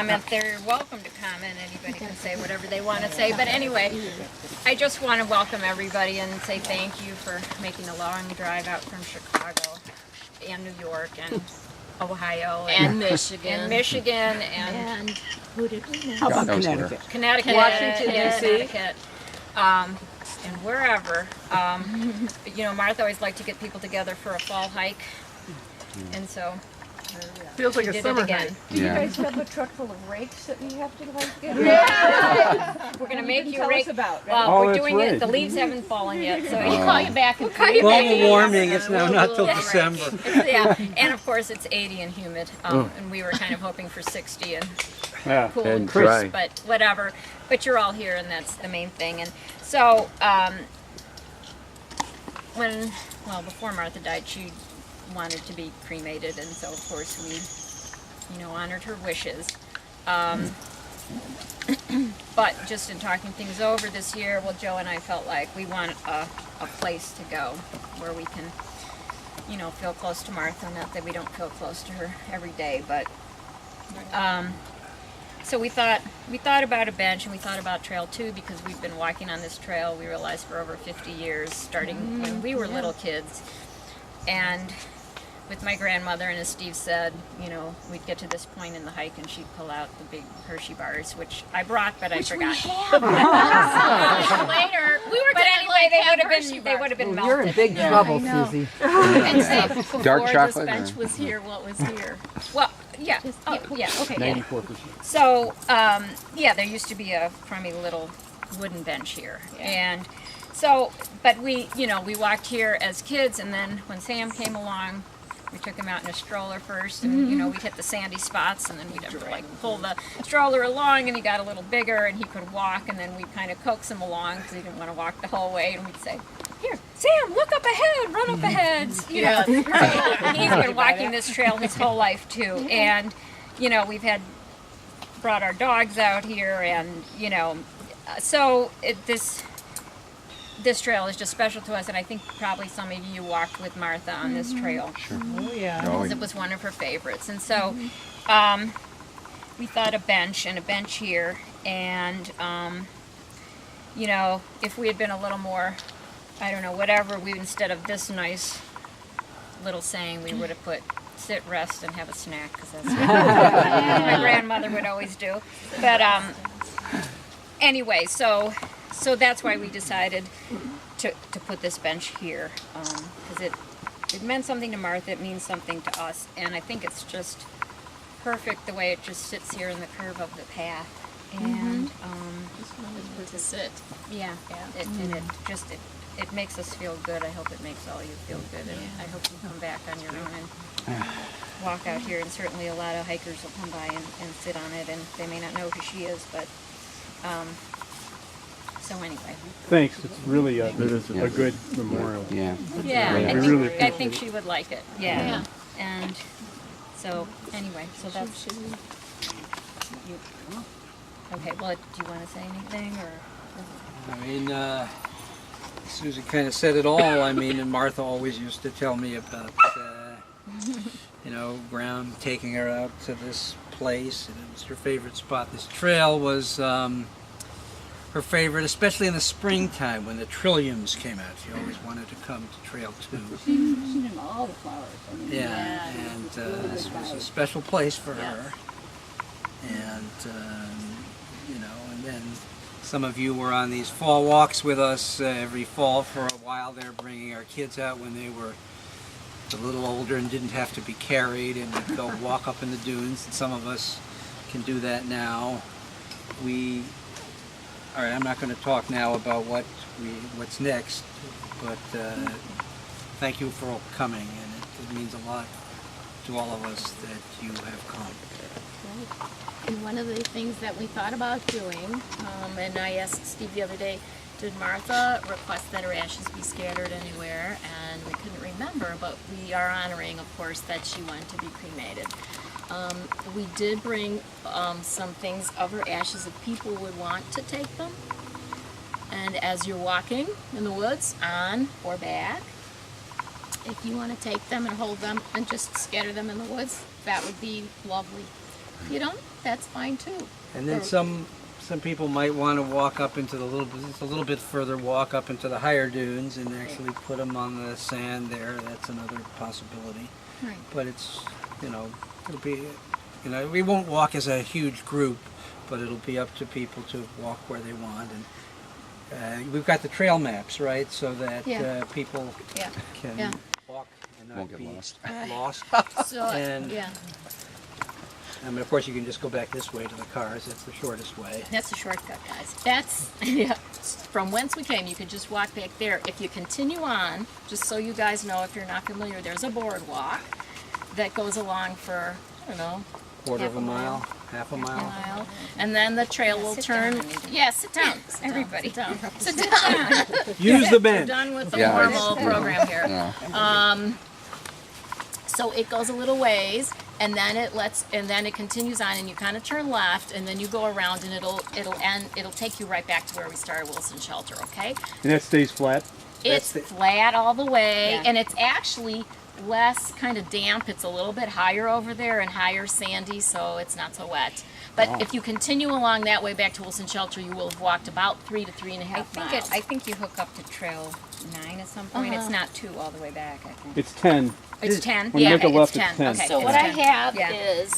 They're welcome to comment. Anybody can say whatever they want to say. But anyway, I just want to welcome everybody and say thank you for making a long drive out from Chicago and New York and Ohio and Michigan. And Who did we know? How about Connecticut? Connecticut, Washington, D.C. Connecticut, and wherever. You know, Martha always liked to get people together for a fall hike, and so Feels like we a did summer it again. hike. Do you guys have a truck full of rakes that we have to like get? We're gonna make you tell rake. us about. Right? Well, Oh, we're that's doing it. right. The leaves haven't fallen yet, so We'll call you back and Global warming, it's now not till December. Yeah, and of course it's 80 and humid, and we were kind of hoping for 60 and Yeah, cool and and crisp, dry. but whatever. But you're all here, and that's the main thing. And so, before Martha died, she wanted to be cremated, and so of course we, honored her wishes. But just in talking things over this year, well, Joe and I felt like we want a place to go where we can, feel close to Martha. Not that we don't feel close to her every day, but so we thought about a bench, and we thought about Trail 2 because we've been walking on this trail, we realized, for over 50 years, starting when we were little kids. And with my grandmother, and as Steve said, we'd get to this point in the hike and she'd pull out the big Hershey bars, which I brought, but I forgot. Later, we were. But anyway, they would have been melted. You're in big trouble, Susie. And say, before Dark this chocolate, bench or- was here, what was here? Well, yeah. Yeah. Okay. Yeah. 94%. So, there used to be a crummy little wooden bench here. And so, but we walked here as kids, and then when Sam came along, we took him out in a stroller first, and we'd hit the sandy spots, and then we'd have to pull the stroller along, and he got a little bigger, and he could walk, and then we'd kind of coax him along because he didn't want to walk the whole way, and we'd say, "Here, Sam, look up ahead, run up ahead." So he's been walking this trail his whole life too, and we've brought our dogs out here, and so this trail is just special to us, and I think probably some of you walked with Martha on this trail. Sure. Oh yeah. Because it was one of her favorites. And so we thought a bench here, and if we had been a little more, I don't know, whatever, we instead of this nice little saying, we would have put sit, rest, and have a snack, because that's what my grandmother would always do. But anyway, so that's why we decided to put this bench here, because it meant something to Martha, it means something to us, and I think it's just perfect the way it just sits here in the curve of the path. And to sit. yeah, it makes us feel good. I hope it makes all you feel good, and I hope you come back on your own and walk out here, and certainly a lot of hikers will come by and sit on it, and they may not know who she is, but so anyway. Thanks. It's really a good memorial. Yeah. Yeah, really I think she would like it. Yeah. And so anyway, so that's. Okay. Well, do you want to say anything, or? I mean, Susie kind of said it all. I mean, and Martha always used to tell me about, Graham taking her out to this place, and it was her favorite spot. This trail was her favorite, especially in the springtime when the trilliums came out. She always wanted to come to Trail 2. She knew all the flowers. Yeah, and this was a special place for her. And, and then some of you were on these fall walks with us every fall for a while there, bringing our kids out when they were a little older and didn't have to be carried, and we'd go walk up in the dunes, and some of us can do that now. All right, I'm not going to talk now about what's next, but thank you for coming, and it means a lot to all of us that you have come. And one of the things that we thought about doing, and I asked Steve the other day, did Martha request that her ashes be scattered anywhere? And we couldn't remember, but we are honoring, of course, that she wanted to be cremated. We did bring some things of her ashes if people would want to take them. And as you're walking in the woods, on or back, if you want to take them and hold them and just scatter them in the woods, that would be lovely. If you don't, that's fine too. And then some people might want to walk up into it's a little bit further walk up into the higher dunes and actually put them on the sand there. That's another possibility. Right. But it's, it'll be, we won't walk as a huge group, but it'll be up to people to walk where they want. And we've got the trail maps, right, so that Yeah. people Yeah. can Yeah. walk and not Won't get be lost. So, And- yeah, I mean, of course, you can just go back this way to the cars. That's the shortest way. that's a shortcut, guys. That's, yeah, from whence we came. You could just walk back there. If you continue on, just so you guys know, if you're not familiar, there's a boardwalk that goes along for, I don't know, Quarter half of a mile, half a mile. and then the trail will sit turn. down, Anita. Yeah, sit down. Sit down, Everybody. sit down. Sit down. Use the We're bench. done with the Yeah, formal it's- program here. No. So it goes a little ways, and then it continues on, and you kind of turn left, and then you go around, and it'll take you right back to where we started, Wilson Shelter. Okay? And that stays flat. It's That's flat all the way, Yeah. and it's actually less kind of damp. It's a little bit higher over there and higher sandy, so it's not so wet. But if you continue along that way back to Wilson Shelter, you will have walked about 3 to 3.5 miles. I think you hook up to Trail 9 at some point. It's not 2 all the way back, I think. It's 10. It's 10? When you Yeah, make a okay, left, it's it's 10. 10. Okay, So it's what I 10. have Yeah. is